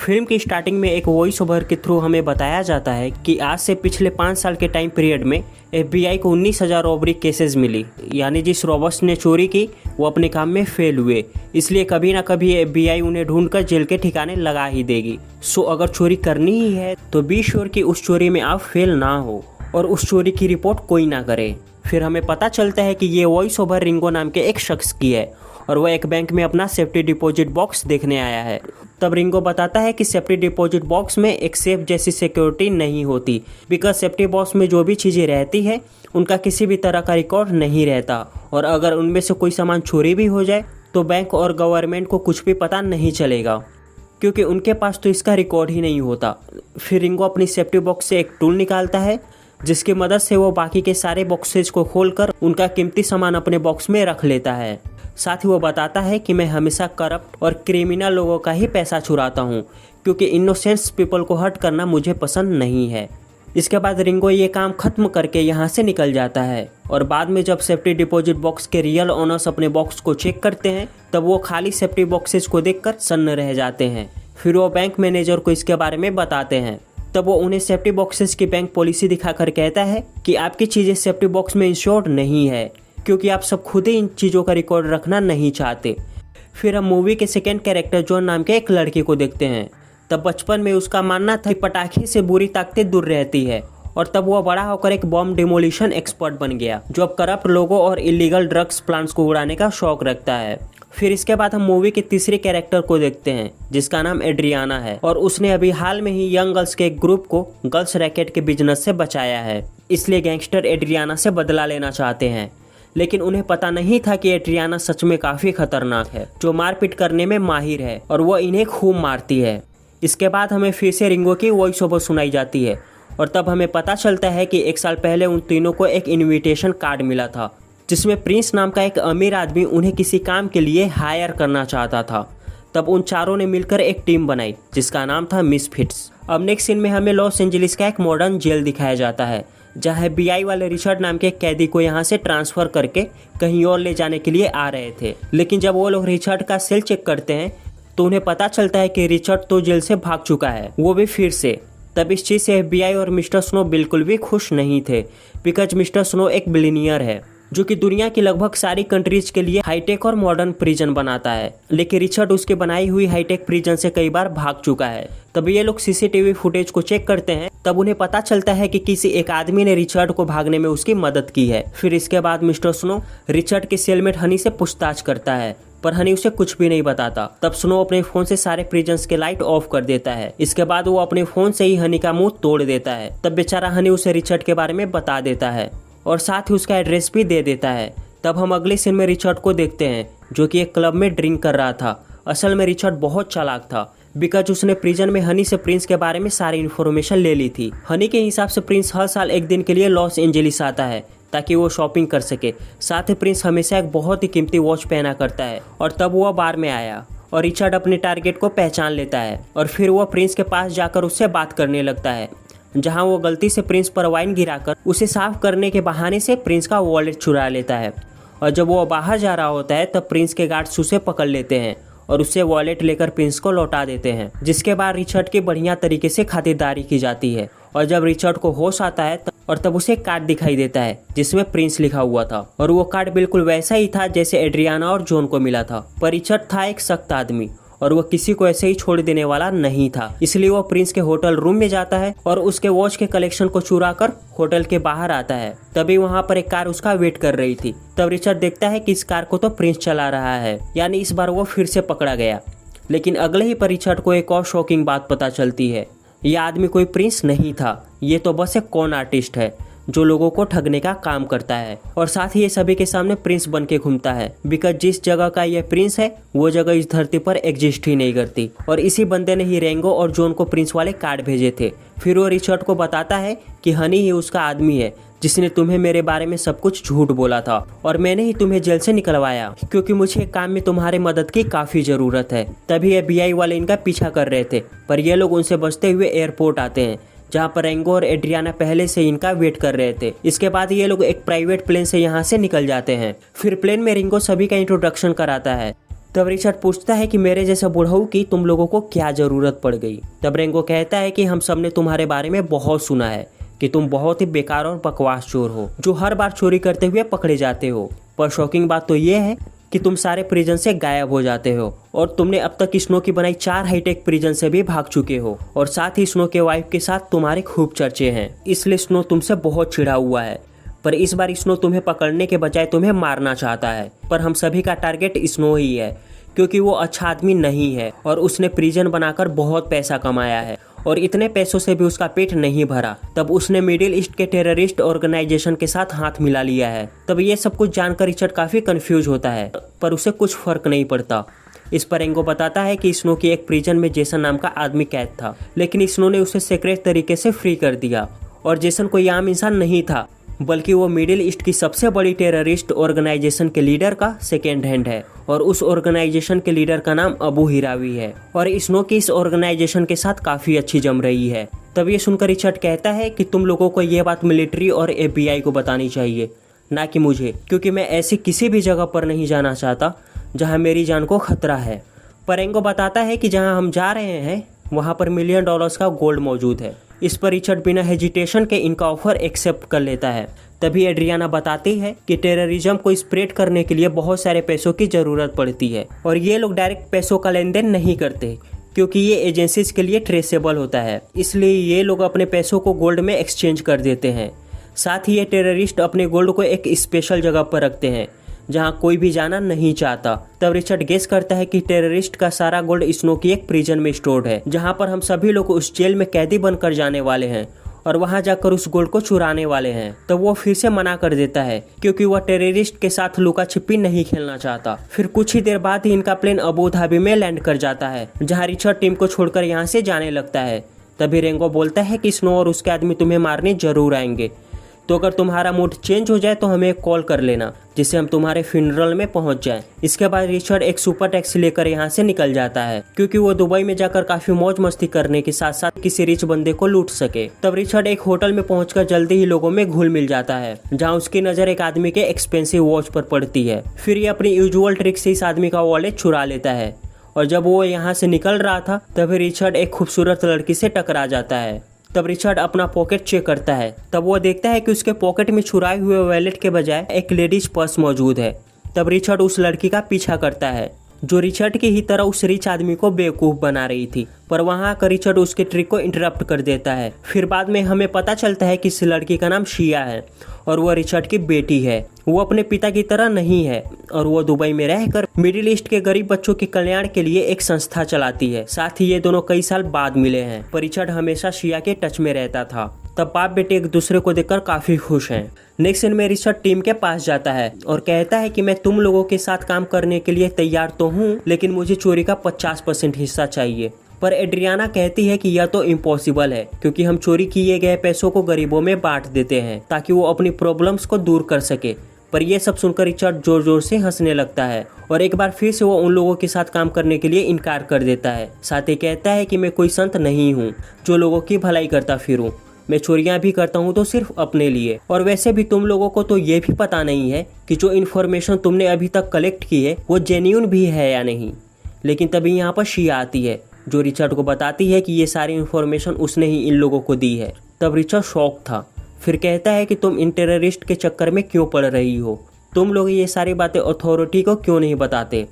Film की starting में एक वॉइस ओवर के थ्रू हमें बताया जाता है कि आज से पिछले 5 साल के टाइम पीरियड में FBI को 19,000 रॉबरी केसेस मिली, यानी जिस रॉबर्स ने चोरी की वो अपने काम में फेल हुए, इसलिए कभी ना कभी FBI उन्हें ढूंढकर जेल के ठिकाने लगा ही देगी। सो अगर चोरी करनी ही है तो बी श्योर कि उस चोरी में आप फेल ना हो और उस चोरी की रिपोर्ट कोई ना करे। फिर हमें पता चलता है कि ये वॉइस ओवर रिंगो नाम के एक शख्स की है और वह एक बैंक में अपना सेफ्टी डिपॉजिट बॉक्स देखने आया है। तब रिंगो बताता है कि सेफ्टी डिपॉजिट बॉक्स में एक सेफ जैसी सिक्योरिटी नहीं होती, बिकॉज सेफ्टी बॉक्स में जो भी चीज़ें रहती है उनका किसी भी तरह का रिकॉर्ड नहीं रहता और अगर उनमें से कोई सामान चोरी भी हो जाए तो बैंक और गवर्नमेंट को कुछ भी पता नहीं चलेगा, क्योंकि उनके पास तो इसका रिकॉर्ड ही नहीं होता। फिर रिंगो अपनी सेफ्टी बॉक्स से एक टूल निकालता है जिसकी मदद से वो बाकी के सारे बॉक्सेस को खोलकर उनका कीमती सामान अपने बॉक्स में रख लेता है। साथ ही वो बताता है कि मैं हमेशा करप्ट और क्रिमिनल लोगों का ही पैसा चुराता हूँ, क्योंकि इनोसेंट्स पीपल को हर्ट करना मुझे पसंद नहीं है। इसके बाद रिंगो ये काम खत्म करके यहाँ से निकल जाता है और बाद में जब सेफ्टी डिपॉजिट बॉक्स के रियल ओनर्स अपने बॉक्स को चेक करते हैं तब वो खाली सेफ्टी बॉक्सेस को देखकर सन्न रह जाते हैं। फिर वो बैंक मैनेजर को इसके बारे में बताते हैं। तब वो उन्हें सेफ्टी बॉक्सेस की बैंक पॉलिसी दिखाकर कहता है कि आपकी चीज़ें सेफ्टी बॉक्स में इंश्योर्ड नहीं है, क्योंकि आप सब खुद ही इन चीज़ों का रिकॉर्ड रखना नहीं चाहते। फिर हम मूवी के सेकेंड कैरेक्टर जॉन नाम के एक लड़के को देखते हैं। तब बचपन में उसका मानना था कि पटाखे से बुरी ताकतें दूर रहती है और तब वह बड़ा होकर एक बॉम्ब डिमोलिशन एक्सपर्ट बन गया, जो अब करप्ट लोगों और इलीगल ड्रग्स प्लांट्स को उड़ाने का शौक रखता है। फिर इसके बाद हम मूवी के तीसरे कैरेक्टर को देखते हैं जिसका नाम एड्रियाना है और उसने अभी हाल में ही यंग गर्ल्स के एक ग्रुप को गर्ल्स रैकेट के बिजनेस से बचाया है, इसलिए गैंगस्टर एड्रियाना से बदला लेना चाहते हैं। लेकिन उन्हें पता नहीं था कि एड्रियाना सच में काफ़ी खतरनाक है, जो मारपीट करने में माहिर है और वो इन्हें खूब मारती है। इसके बाद हमें फिर से रिंगो की वॉइस ओवर सुनाई जाती है और तब हमें पता चलता है कि 1 साल पहले उन तीनों को एक इनविटेशन कार्ड मिला था जिसमें प्रिंस नाम का एक अमीर आदमी उन्हें किसी काम के लिए हायर करना चाहता था। तब उन चारों ने मिलकर एक टीम बनाई जिसका नाम था मिसफिट्स। अब नेक्स्ट सीन में हमें लॉस एंजलिस का एक मॉडर्न जेल दिखाया जाता है जहाँ FBI वाले रिचर्ड नाम के एक कैदी को यहाँ से ट्रांसफ़र करके कहीं और ले जाने के लिए आ रहे थे। लेकिन जब वो लोग रिचर्ड का सेल चेक करते हैं तो उन्हें पता चलता है कि रिचर्ड तो जेल से भाग चुका है, वो भी फिर से। तब इस चीज़ से FBI और मिस्टर स्नो बिल्कुल भी खुश नहीं थे, बिकॉज मिस्टर स्नो एक बिलियनियर है जो कि दुनिया की लगभग सारी कंट्रीज के लिए हाईटेक और मॉडर्न प्रिजन बनाता है, लेकिन रिचर्ड उसकी बनाई हुई हाईटेक प्रिजन से कई बार भाग चुका है। तब ये लोग CCTV फुटेज को चेक करते हैं, तब उन्हें पता चलता है कि किसी एक आदमी ने रिचर्ड को भागने में उसकी मदद की है। फिर इसके बाद मिस्टर स्नो रिचर्ड के सेलमेट हनी से पूछताछ करता है, पर हनी उसे कुछ भी नहीं बताता। तब स्नो अपने फोन से सारे प्रिजन्स के लाइट ऑफ कर देता है। इसके बाद वो अपने फोन से ही हनी का मुंह तोड़ देता है। तब बेचारा हनी उसे रिचर्ड के बारे में बता देता है और साथ ही उसका एड्रेस भी दे देता है। तब हम अगले सीन में रिचर्ड को देखते हैं जो कि एक क्लब में ड्रिंक कर रहा था। असल में रिचर्ड बहुत चालाक था, बिकॉज उसने प्रिजन में हनी से प्रिंस के बारे में सारी इन्फॉर्मेशन ले ली थी। हनी के हिसाब से प्रिंस हर साल एक दिन के लिए लॉस एंजलिस आता है ताकि वो शॉपिंग कर सके। साथ ही प्रिंस हमेशा एक बहुत ही कीमती वॉच पहना करता है और तब वह बार में आया और रिचर्ड अपने टारगेट को पहचान लेता है और फिर वह प्रिंस के पास जाकर उससे बात करने लगता है, जहां वो गलती से प्रिंस पर वाइन गिराकर उसे साफ करने के बहाने से प्रिंस का वॉलेट चुरा लेता है। और जब वो बाहर जा रहा होता है तब प्रिंस के गार्ड्स उसे पकड़ लेते हैं और उससे वॉलेट लेकर प्रिंस को लौटा देते हैं, जिसके बाद रिचर्ड की बढ़िया तरीके से खातिरदारी की जाती है। और जब रिचर्ड को होश आता है तब उसे एक कार्ड दिखाई देता है जिसमें प्रिंस लिखा हुआ था और वो कार्ड बिल्कुल वैसा ही था जैसे एड्रियाना और जॉन को मिला था। पर रिचर्ड था एक सख्त आदमी और वो किसी को ऐसे ही छोड़ देने वाला नहीं था, इसलिए वो प्रिंस के होटल रूम में जाता है और उसके वॉच के कलेक्शन को चुरा कर होटल के बाहर आता है। तभी वहाँ पर एक कार उसका वेट कर रही थी। तब रिचर्ड देखता है कि इस कार को तो प्रिंस चला रहा है, यानी इस बार वो फिर से पकड़ा गया। लेकिन अगले ही पर रिचर्ड को एक और शॉकिंग बात पता चलती है, यह आदमी कोई प्रिंस नहीं था, ये तो बस एक कॉन आर्टिस्ट है जो लोगों को ठगने का काम करता है और साथ ही ये सभी के सामने प्रिंस बन के घूमता है, बिकॉज जिस जगह का ये प्रिंस है वो जगह इस धरती पर एग्जिस्ट ही नहीं करती। और इसी बंदे ने ही रेंगो और जॉन को प्रिंस वाले कार्ड भेजे थे। फिर वो रिचर्ड को बताता है कि हनी ही उसका आदमी है जिसने तुम्हें मेरे बारे में सब कुछ झूठ बोला था और मैंने ही तुम्हें जेल से निकलवाया, क्योंकि मुझे काम में तुम्हारे मदद की काफ़ी ज़रूरत है। तभी FBI वाले इनका पीछा कर रहे थे, पर ये लोग उनसे बचते हुए एयरपोर्ट आते हैं जहाँ पर रेंगो और एड्रियाना पहले से इनका वेट कर रहे थे। इसके बाद ये लोग एक प्राइवेट प्लेन से यहाँ से निकल जाते हैं। फिर प्लेन में रिंगो सभी का इंट्रोडक्शन कराता है तब रिचर्ड पूछता है कि मेरे जैसे बुढ़ऊ की तुम लोगों को क्या ज़रूरत पड़ गई। तब रेंगो कहता है कि हम सब ने तुम्हारे बारे में बहुत सुना है कि तुम बहुत ही बेकार और बकवास चोर हो जो हर बार चोरी करते हुए पकड़े जाते हो। पर शॉकिंग बात तो ये है कि तुम सारे प्रिजन से गायब हो जाते हो और तुमने अब तक स्नो की बनाई 4 हाईटेक प्रिजन से भी भाग चुके हो और साथ ही स्नो के वाइफ के साथ तुम्हारे खूब चर्चे हैं। इसलिए स्नो तुमसे बहुत चिढ़ा हुआ है। पर इस बार स्नो तुम्हें पकड़ने के बजाय तुम्हें मारना चाहता है। पर हम सभी का टारगेट स्नो ही है क्योंकि वो अच्छा आदमी नहीं है और उसने प्रिजन बनाकर बहुत पैसा कमाया है और इतने पैसों से भी उसका पेट नहीं भरा। तब उसने मिडिल ईस्ट के टेररिस्ट ऑर्गेनाइजेशन के साथ हाथ मिला लिया है। तब ये सब कुछ जानकर रिचर्ड काफी कंफ्यूज होता है पर उसे कुछ फर्क नहीं पड़ता। इस पर रेंगो बताता है कि स्नो की एक प्रिजन में जेसन नाम का आदमी कैद था, लेकिन स्नो ने उसे सीक्रेट तरीके से फ्री कर दिया और जेसन कोई आम इंसान नहीं था बल्कि वो मिडिल ईस्ट की सबसे बड़ी टेररिस्ट ऑर्गेनाइजेशन के लीडर का सेकेंड हैंड है और उस ऑर्गेनाइजेशन के लीडर का नाम अबू हिरावी है और स्नो की इस ऑर्गेनाइजेशन के साथ काफी अच्छी जम रही है। तब ये सुनकर रिचर्ड कहता है कि तुम लोगों को ये बात मिलिट्री और FBI को बतानी चाहिए, ना कि मुझे, क्योंकि मैं ऐसी किसी भी जगह पर नहीं जाना चाहता जहाँ मेरी जान को खतरा है। पर रेंगो बताता है कि जहाँ हम जा रहे हैं वहाँ पर $1 मिलियन का गोल्ड मौजूद है। इस पर रिचर्ड बिना हेजिटेशन के इनका ऑफर एक्सेप्ट कर लेता है। तभी एड्रियाना बताती है कि टेररिज्म को स्प्रेड करने के लिए बहुत सारे पैसों की ज़रूरत पड़ती है और ये लोग डायरेक्ट पैसों का लेन देन नहीं करते क्योंकि ये एजेंसीज के लिए ट्रेसेबल होता है, इसलिए ये लोग अपने पैसों को गोल्ड में एक्सचेंज कर देते हैं। साथ ही ये टेररिस्ट अपने गोल्ड को एक स्पेशल जगह पर रखते हैं जहां कोई भी जाना नहीं चाहता। तब रिचर्ड गेस करता है कि टेररिस्ट का सारा गोल्ड स्नो की एक प्रिजन में स्टोर्ड है जहां पर हम सभी लोग उस जेल में कैदी बनकर जाने वाले हैं और वहां जाकर उस गोल्ड को चुराने वाले हैं। तब वो फिर से मना कर देता है क्योंकि वह टेररिस्ट के साथ लुका छिपी नहीं खेलना चाहता। फिर कुछ ही देर बाद ही इनका प्लेन अबू धाबी में लैंड कर जाता है जहाँ रिचर्ड टीम को छोड़कर यहाँ से जाने लगता है। तभी रेंगो बोलता है कि स्नो और उसके आदमी तुम्हें मारने जरूर आएंगे, तो अगर तुम्हारा मूड चेंज हो जाए तो हमें कॉल कर लेना जिससे हम तुम्हारे फ्यूनरल में पहुंच जाएं। इसके बाद रिचर्ड एक सुपर टैक्सी लेकर यहाँ से निकल जाता है क्योंकि वो दुबई में जाकर काफी मौज मस्ती करने के साथ साथ किसी रिच बंदे को लूट सके। तब रिचर्ड एक होटल में पहुंचकर जल्दी ही लोगों में घुल मिल जाता है जहाँ उसकी नजर एक आदमी के एक्सपेंसिव वॉच पर पड़ती है। फिर ये अपनी यूजुअल ट्रिक से इस आदमी का वॉलेट चुरा लेता है और जब वो यहाँ से निकल रहा था तभी रिचर्ड एक खूबसूरत लड़की से टकरा जाता है। तब रिचर्ड अपना पॉकेट चेक करता है। तब वो देखता है कि उसके पॉकेट में चुराए हुए वॉलेट के बजाय एक लेडीज पर्स मौजूद है। तब रिचर्ड उस लड़की का पीछा करता है जो रिचर्ड की ही तरह उस रिच आदमी को बेवकूफ बना रही थी, पर वहां आकर रिचर्ड उसके ट्रिक को इंटरप्ट कर देता है। फिर बाद में हमें पता चलता है कि इस लड़की का नाम शिया है और वह रिचर्ड की बेटी है। वो अपने पिता की तरह नहीं है और वो दुबई में रहकर मिडिल ईस्ट के गरीब बच्चों के कल्याण के लिए एक संस्था चलाती है। साथ ही ये दोनों कई साल बाद मिले हैं, पर रिचर्ड हमेशा शिया के टच में रहता था। तब बाप बेटे एक दूसरे को देखकर काफी खुश हैं। नेक्स्ट सीन में रिचर्ड टीम के पास जाता है और कहता है कि मैं तुम लोगों के साथ काम करने के लिए तैयार तो हूँ, लेकिन मुझे चोरी का 50% हिस्सा चाहिए। पर एड्रियाना कहती है कि यह तो इम्पॉसिबल है क्योंकि हम चोरी किए गए पैसों को गरीबों में बांट देते हैं ताकि वो अपनी प्रॉब्लम्स को दूर कर सके। पर यह सब सुनकर रिचर्ड जोर जोर से हंसने लगता है और एक बार फिर से वो उन लोगों के साथ काम करने के लिए इनकार कर देता है। साथ ही कहता है कि मैं कोई संत नहीं हूँ जो लोगों की भलाई करता फिरूं, मैं चोरियां भी करता हूं तो सिर्फ अपने लिए। और वैसे भी तुम लोगों को तो ये भी पता नहीं है कि जो इन्फॉर्मेशन तुमने अभी तक कलेक्ट की है वो जेन्युइन भी है या नहीं। लेकिन तभी यहाँ पर शिया आती है जो रिचर्ड को बताती है कि ये सारी इन्फॉर्मेशन उसने ही इन लोगों को दी है। तब रिचर्ड शॉक था। फिर कहता है कि तुम इन टेररिस्ट के चक्कर में क्यों पड़ रही हो, तुम लोग ये सारी बातें अथॉरिटी को क्यों नहीं बताते,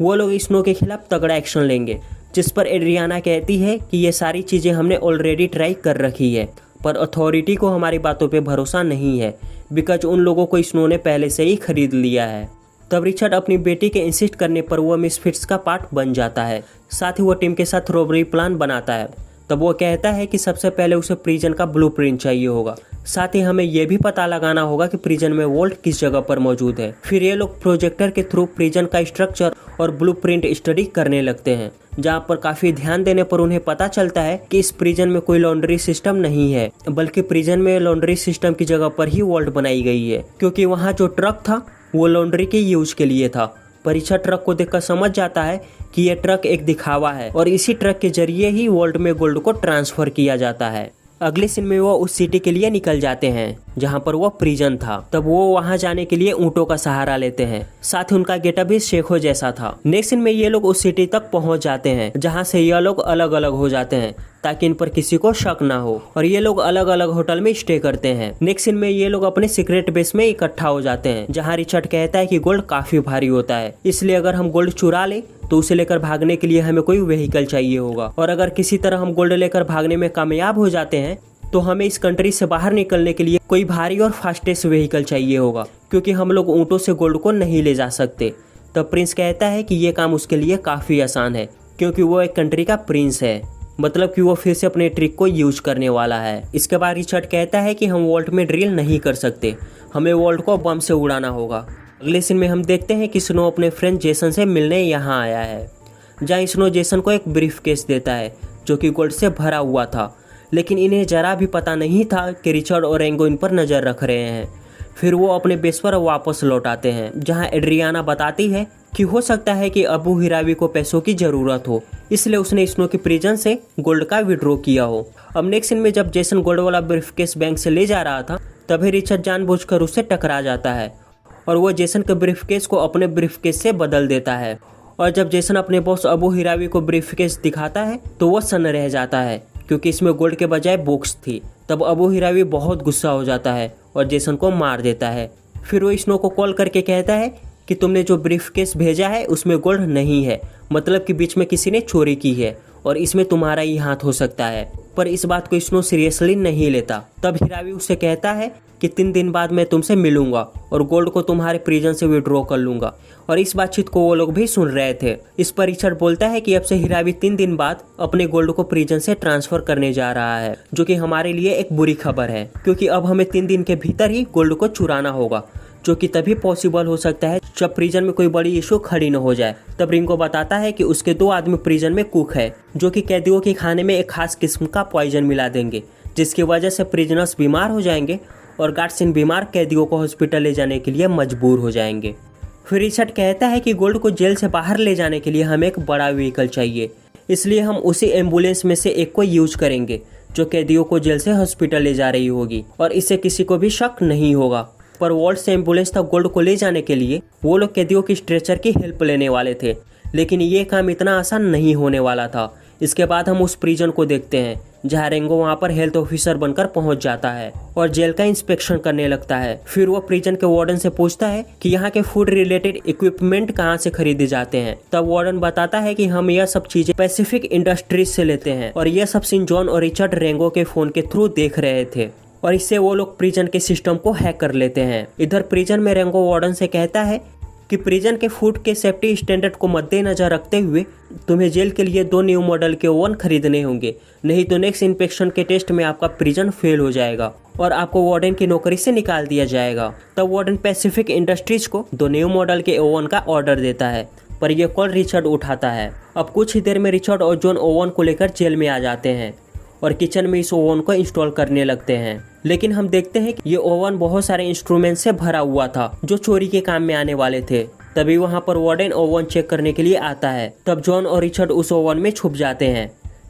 वो लोग स्नो के खिलाफ तगड़ा एक्शन लेंगे। जिस पर एड्रियाना कहती है कि ये सारी चीज़ें हमने ऑलरेडी ट्राई कर रखी है, पर अथॉरिटी को हमारी बातों पे भरोसा नहीं है बिकॉज उन लोगों को स्नो ने पहले से ही खरीद लिया है। तब रिचर्ड अपनी बेटी के इंसिस्ट करने पर वो मिसफिट्स का पार्ट बन जाता है। साथ ही वो टीम के साथ रॉबरी प्लान बनाता है। तब वो कहता है कि सबसे पहले उसे प्रिजन का ब्लूप्रिंट चाहिए होगा। साथ ही हमें यह भी पता लगाना होगा कि प्रिजन में वोल्ट किस जगह पर मौजूद है। फिर ये लोग प्रोजेक्टर के थ्रू प्रिजन का स्ट्रक्चर और ब्लूप्रिंट स्टडी करने लगते हैं, जहाँ पर काफी ध्यान देने पर उन्हें पता चलता है कि इस प्रिजन में कोई लॉन्ड्री सिस्टम नहीं है, बल्कि प्रिजन में लॉन्ड्री सिस्टम की जगह पर ही वॉल्ट बनाई गई है, क्योंकि वहाँ जो ट्रक था वो लॉन्ड्री के यूज के लिए था। परीक्षा ट्रक को देखकर समझ जाता है कि यह ट्रक एक दिखावा है और इसी ट्रक के जरिए ही वॉल्ट में गोल्ड को ट्रांसफर किया जाता है। अगले सीन में वो उस सिटी के लिए निकल जाते हैं जहाँ पर वो प्रिजन था। तब वो वहाँ जाने के लिए ऊँटों का सहारा लेते हैं, साथ ही उनका गेटअप भी शेखो जैसा था। नेक्स्ट सीन में ये लोग उस सिटी तक पहुँच जाते हैं जहाँ से ये लोग अलग अलग हो जाते हैं ताकि इन पर किसी को शक ना हो, और ये लोग अलग अलग होटल में स्टे करते हैं। नेक्स्ट सीन में ये लोग अपने सीक्रेट बेस में इकट्ठा हो जाते हैं जहाँ रिचर्ड कहता है कि गोल्ड काफी भारी होता है, इसलिए अगर हम गोल्ड चुरा ले तो उसे लेकर भागने के लिए हमें कोई व्हीकल चाहिए होगा, और अगर किसी तरह हम गोल्ड लेकर भागने में कामयाब हो जाते हैं तो हमें इस कंट्री से बाहर निकलने के लिए कोई भारी और फास्टेस्ट व्हीकल चाहिए होगा, क्योंकि हम लोग ऊँटों से गोल्ड को नहीं ले जा सकते। तब प्रिंस कहता है कि ये काम उसके लिए काफ़ी आसान है, क्योंकि वो एक कंट्री का प्रिंस है, मतलब कि वो फिर से अपने ट्रिक को यूज करने वाला है। इसके बाद रिचर्ड कहता है कि हम वॉल्ट में ड्रिल नहीं कर सकते, हमें वॉल्ट को बम से उड़ाना होगा। अगले सीन में हम देखते हैं कि स्नो अपने फ्रेंड जेसन से मिलने यहाँ आया है, जहाँ स्नो जेसन को एक ब्रीफ केस देता है जो कि गोल्ड से भरा हुआ था, लेकिन इन्हें जरा भी पता नहीं था कि रिचर्ड और रेंगो इन पर नज़र रख रहे हैं। फिर वो अपने बेस पर वापस लौट आते हैं जहाँ एड्रियाना बताती है कि हो सकता है कि अबू हिरावी को पैसों की ज़रूरत हो, इसलिए उसने स्नो की प्रिजन से गोल्ड का विड्रॉ किया हो। अब नेक्स्ट सीन में जब जेसन गोल्ड वाला ब्रीफकेस बैंक से ले जा रहा था तभी रिचर्ड जानबूझकर उससे टकरा जाता है और वो जेसन के ब्रीफकेस को अपने ब्रीफकेस से बदल देता है। और जब जेसन अपने बॉस अबू हिरावी को ब्रीफकेस दिखाता है तो वो सन्न रह जाता है क्योंकि इसमें गोल्ड के बजाय बुक्स थी। तब अबू हिरावी बहुत गुस्सा हो जाता है और जेसन को मार देता है। फिर वो स्नो को कॉल करके कहता है कि तुमने जो ब्रीफकेस भेजा है उसमें गोल्ड नहीं है, मतलब कि बीच में किसी ने चोरी की है और इसमें तुम्हारा ही हाथ हो सकता है। पर इस बात को स्नो सीरियसली नहीं लेता। तब हिरावी उससे कहता है कि 3 दिन बाद मैं तुमसे मिलूंगा और गोल्ड को तुम्हारे प्रिजन से विड्रॉ कर लूंगा, और इस बातचीत को वो लोग भी सुन रहे थे। इस पर रिचर्ड बोलता है कि अब से हिरावी 3 दिन बाद अपने गोल्ड को प्रिजन से ट्रांसफर करने जा रहा है, जो कि हमारे लिए एक बुरी खबर है, क्योंकि अब हमें 3 दिन के भीतर ही गोल्ड को चुराना होगा, जो कि तभी पॉसिबल हो सकता है जब प्रिजन में कोई बड़ी इशू खड़ी न हो जाए। तब रिंगो बताता है कि उसके 2 आदमी प्रिजन में कुक है, जो कि कैदियों के खाने में एक खास किस्म का पॉइजन मिला देंगे, जिसकी वजह से प्रिजनर्स बीमार हो जाएंगे और गार्ड्स इन बीमार कैदियों को हॉस्पिटल ले जाने के लिए मजबूर हो जाएंगे। फिर रिचर्ड कहता है कि गोल्ड को जेल से बाहर ले जाने के लिए हमें एक बड़ा व्हीकल चाहिए, इसलिए हम उसी एम्बुलेंस में से एक को यूज करेंगे जो कैदियों को जेल से हॉस्पिटल ले जा रही होगी, और इससे किसी को भी शक नहीं होगा। पर वॉल्ट से एम्बुलेंस तक गोल्ड को ले जाने के लिए वो लोग कैदियों की स्ट्रेचर की हेल्प लेने वाले थे, लेकिन ये काम इतना आसान नहीं होने वाला था। इसके बाद हम उस प्रिजन को देखते हैं जहाँ रेंगो वहाँ पर हेल्थ ऑफिसर बनकर पहुँच जाता है और जेल का इंस्पेक्शन करने लगता है। फिर वो प्रिजन के वार्डन से पूछता है कि यहाँ के फूड रिलेटेड इक्विपमेंट कहाँ से खरीदे जाते हैं। तब वार्डन बताता है कि हम यह सब चीजें पैसिफिक इंडस्ट्रीज से लेते हैं, और यह सब सीन जॉन और रिचर्ड रेंगो के फोन के थ्रू देख रहे थे, और इससे वो लोग प्रिजन के सिस्टम को हैक कर लेते हैं। इधर प्रिजन में रेंगो वार्डन से कहता है कि प्रिजन के फूड के सेफ्टी स्टैंडर्ड को मद्देनजर रखते हुए तुम्हें जेल के लिए 2 न्यू मॉडल के ओवन खरीदने होंगे, नहीं तो नेक्स्ट इंस्पेक्शन के टेस्ट में आपका प्रिजन फेल हो जाएगा और आपको वार्डन की नौकरी से निकाल दिया जाएगा। तब वार्डन पैसिफिक इंडस्ट्रीज को 2 न्यू मॉडल के ओवन का ऑर्डर देता है, पर यह कॉल रिचर्ड उठाता है। अब कुछ ही देर में रिचर्ड और जॉन ओवन को लेकर जेल में आ जाते हैं और किचन में इस ओवन को इंस्टॉल करने लगते हैं। लेकिन हम देखते हैं कि ये ओवन बहुत सारे इंस्ट्रूमेंट से भरा हुआ था जो चोरी के काम में आने वाले थे। तभी वहाँ पर वार्डन ओवन चेक करने के लिए आता है। तब जॉन और रिचर्ड उस ओवन में छुप जाते हैं।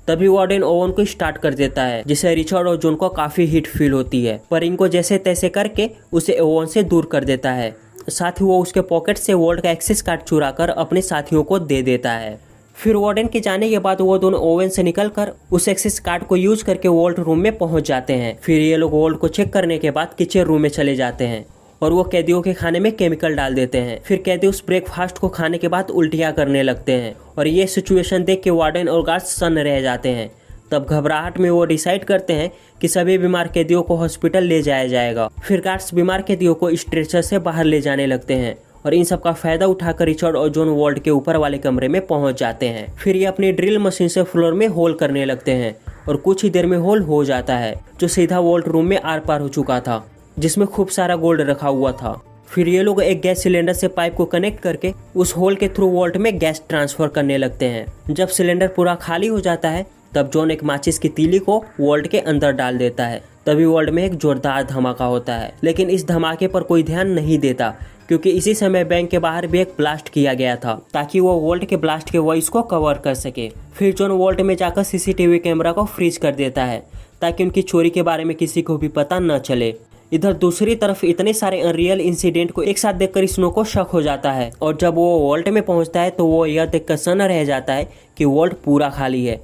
तभी वार्डन ओवन को स्टार्ट कर देता है, जिससे रिचर्ड और जॉन को काफी हीट फील होती है, पर इनको जैसे तैसे करके उसे ओवन से दूर कर देता है। साथ ही वो उसके पॉकेट से वॉल्ट का एक्सेस कार्ड चुरा कर अपने साथियों को दे देता है। फिर वार्डन के जाने के बाद वो दोनों ओवन से निकलकर उस एक्सेस कार्ड को यूज करके वॉल्ट रूम में पहुंच जाते हैं। फिर ये लोग वॉल्ट को चेक करने के बाद किचन रूम में चले जाते हैं और वो कैदियों के खाने में केमिकल डाल देते हैं। फिर कैदी उस ब्रेकफास्ट को खाने के बाद उल्टियाँ करने लगते हैं और ये सिचुएशन देख के वार्डन और गार्ड्स सन्न रह जाते हैं। तब घबराहट में वो डिसाइड करते हैं कि सभी बीमार कैदियों को हॉस्पिटल ले जाया जाएगा। फिर गार्ड्स बीमार कैदियों को स्ट्रेचर से बाहर ले जाने लगते हैं और इन सब का फायदा उठाकर रिचर्ड और जॉन वॉल्ट के ऊपर वाले कमरे में पहुंच जाते हैं। फिर ये अपनी ड्रिल मशीन से फ्लोर में होल करने लगते हैं और कुछ ही देर में होल हो जाता है, जो सीधा वॉल्ट रूम में आर पार हो चुका था, जिसमें खूब सारा गोल्ड रखा हुआ था। फिर ये लोग एक गैस सिलेंडर से पाइप को कनेक्ट करके उस होल के थ्रू वॉल्ट में गैस ट्रांसफर करने लगते हैं। जब सिलेंडर पूरा खाली हो जाता है तब जॉन एक माचिस की तीली को वॉल्ट के अंदर डाल देता है। तभी वॉल्ट में एक जोरदार धमाका होता है, लेकिन इस धमाके पर कोई ध्यान नहीं देता क्योंकि इसी समय बैंक के बाहर भी एक ब्लास्ट किया गया था ताकि वो वॉल्ट के ब्लास्ट के वॉइस को कवर कर सके। फिर जॉन वॉल्ट में जाकर सीसीटीवी कैमरा को फ्रीज कर देता है ताकि उनकी चोरी के बारे में किसी को भी पता न चले। इधर दूसरी तरफ इतने सारे अनरियल इंसिडेंट को एक साथ देखकर स्नो को शक हो जाता है और जब वो वॉल्ट में पहुंचता है तो वो यह देखकर सन्न रह जाता है कि वॉल्ट पूरा खाली है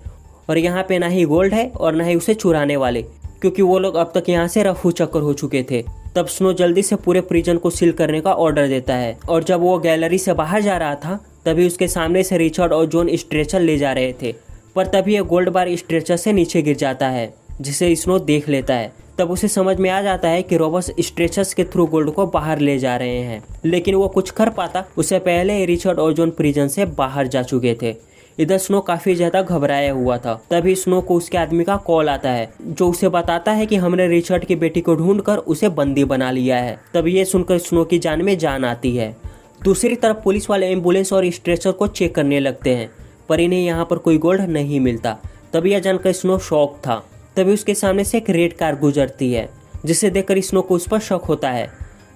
और यहाँ पे ना ही गोल्ड है और ना ही उसे चुराने वाले, क्योंकि वो लोग अब तक यहाँ से रफू चक्कर हो चुके थे। तब स्नो जल्दी से पूरे प्रिजन को सील करने का ऑर्डर देता है और जब वो गैलरी से बाहर जा रहा था तभी उसके सामने से रिचर्ड और जॉन स्ट्रेचर ले जा रहे थे, पर तभी ये गोल्ड बार स्ट्रेचर से नीचे गिर जाता है जिसे स्नो देख लेता है। तब उसे समझ में आ जाता है कि रॉबर्स स्ट्रेचर्स के थ्रू गोल्ड को बाहर ले जा रहे हैं, लेकिन वो कुछ कर पाता उससे पहले रिचर्ड और जॉन प्रिजन से बाहर जा चुके थे। इधर स्नो काफी ज्यादा घबराया हुआ था। तभी स्नो को उसके आदमी का कॉल आता है जो उसे बताता है कि हमने रिचर्ड की बेटी को ढूंढकर उसे बंदी बना लिया है। तब ये सुनकर स्नो की जान में जान आती है। दूसरी तरफ पुलिस वाले एम्बुलेंस और स्ट्रेचर को चेक करने लगते हैं, पर इन्हें यहाँ पर कोई गोल्ड नहीं मिलता। तभी यह जानकर स्नो शॉक था। तभी उसके सामने से एक रेड कार गुजरती है जिसे देखकर स्नो को उस पर शक होता है।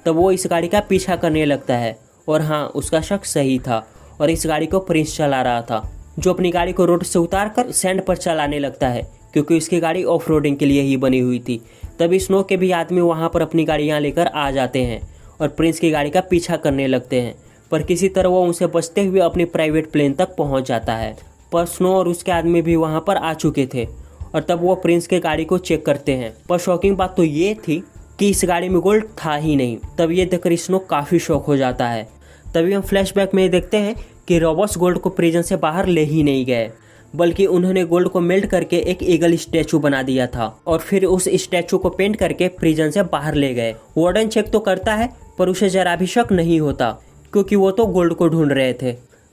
तब वो इस गाड़ी का पीछा करने लगता है और हाँ, उसका शक सही था और इस गाड़ी को प्रिंस चला रहा था, जो अपनी गाड़ी को रोड से उतारकर सैंड पर चलाने लगता है क्योंकि उसकी गाड़ी ऑफ रोडिंग के लिए ही बनी हुई थी। तभी स्नो के भी आदमी वहाँ पर अपनी गाड़ियाँ लेकर आ जाते हैं और प्रिंस की गाड़ी का पीछा करने लगते हैं, पर किसी तरह वो उनसे बचते हुए अपनी प्राइवेट प्लेन तक पहुँच जाता है। पर स्नो और उसके आदमी भी वहाँ पर आ चुके थे और तब वो प्रिंस के गाड़ी को चेक करते हैं, पर शॉकिंग बात तो ये थी कि इस गाड़ी में गोल्ड था ही नहीं। तब ये देखकर स्नो काफ़ी शॉक हो जाता है। तभी हम फ्लैशबैक में देखते हैं कि रॉबर्ट्स गोल्ड को प्रिजन से बाहर ले ही नहीं गए, बल्कि उन्होंने गोल्ड को मेल्ट करके एक ईगल स्टैचू बना दिया था और फिर उस स्टैचू को पेंट करके प्रिजन से बाहर ले गए। वार्डन चेक तो करता है पर उसे जरा भी शक नहीं होता क्योंकि वो तो गोल्ड को ढूंढ रहे थे,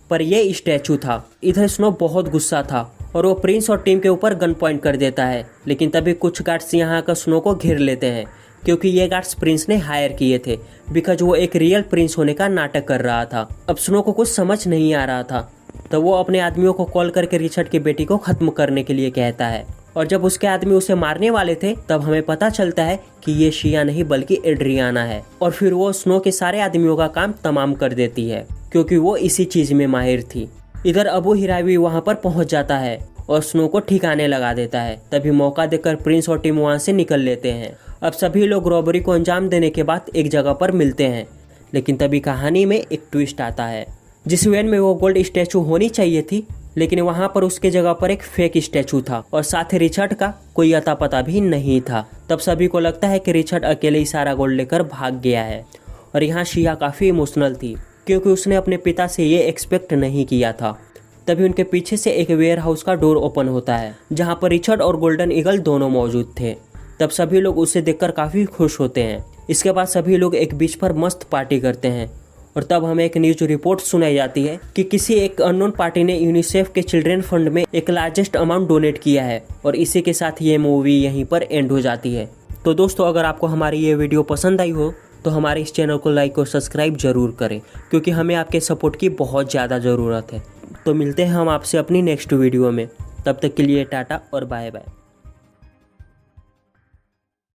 पर ये स्टैचू था। इधर स्नो बहुत गुस्सा था और वो प्रिंस और टीम के ऊपर गन पॉइंट कर देता है, लेकिन तभी कुछ गार्ड्स यहाँ आकर स्नो को घेर लेते हैं क्योंकि ये गार्ड्स प्रिंस ने हायर किए थे बिकॉज वो एक रियल प्रिंस होने का नाटक कर रहा था। अब स्नो को कुछ समझ नहीं आ रहा था, तो वो अपने आदमियों को कॉल करके रिचर्ड की बेटी को खत्म करने के लिए कहता है और जब उसके आदमी उसे मारने वाले थे तब हमें पता चलता है कि ये शिया नहीं बल्कि एड्रियाना है और फिर वो स्नो के सारे आदमियों का काम तमाम कर देती है क्योंकि वो इसी चीज में माहिर थी। इधर अबू हिरावी वहाँ पर पहुँच जाता है और स्नो को ठिकाने लगा देता है। तभी मौका देकर प्रिंस और टीम वहाँ से निकल लेते हैं। अब सभी लोग रॉबरी को अंजाम देने के बाद एक जगह पर मिलते हैं, लेकिन तभी कहानी में एक ट्विस्ट आता है। जिस वैन में वो गोल्ड स्टैचू होनी चाहिए थी, लेकिन वहाँ पर उसके जगह पर एक फेक स्टैचू था और साथ ही रिचर्ड का कोई अता पता भी नहीं था। तब सभी को लगता है कि रिचर्ड अकेले ही सारा गोल्ड लेकर भाग गया है और यहाँ शिया काफ़ी इमोशनल थी क्योंकि उसने अपने पिता से ये एक्सपेक्ट नहीं किया था। तभी उनके पीछे से एक वेयर हाउस का डोर ओपन होता है जहाँ पर रिचर्ड और गोल्डन ईगल दोनों मौजूद थे। तब सभी लोग उसे देखकर काफ़ी खुश होते हैं। इसके बाद सभी लोग एक बीच पर मस्त पार्टी करते हैं और तब हमें एक न्यूज रिपोर्ट सुनाई जाती है कि किसी एक अननोन पार्टी ने यूनिसेफ के चिल्ड्रेन फंड में एक लार्जेस्ट अमाउंट डोनेट किया है और इसी के साथ ये मूवी यहीं पर एंड हो जाती है। तो दोस्तों, अगर आपको हमारी ये वीडियो पसंद आई हो तो हमारे इस चैनल को लाइक और सब्सक्राइब जरूर करें क्योंकि हमें आपके सपोर्ट की बहुत ज़्यादा ज़रूरत है। तो मिलते हैं हम आपसे अपनी नेक्स्ट वीडियो में, तब तक के लिए टाटा और बाय बाय।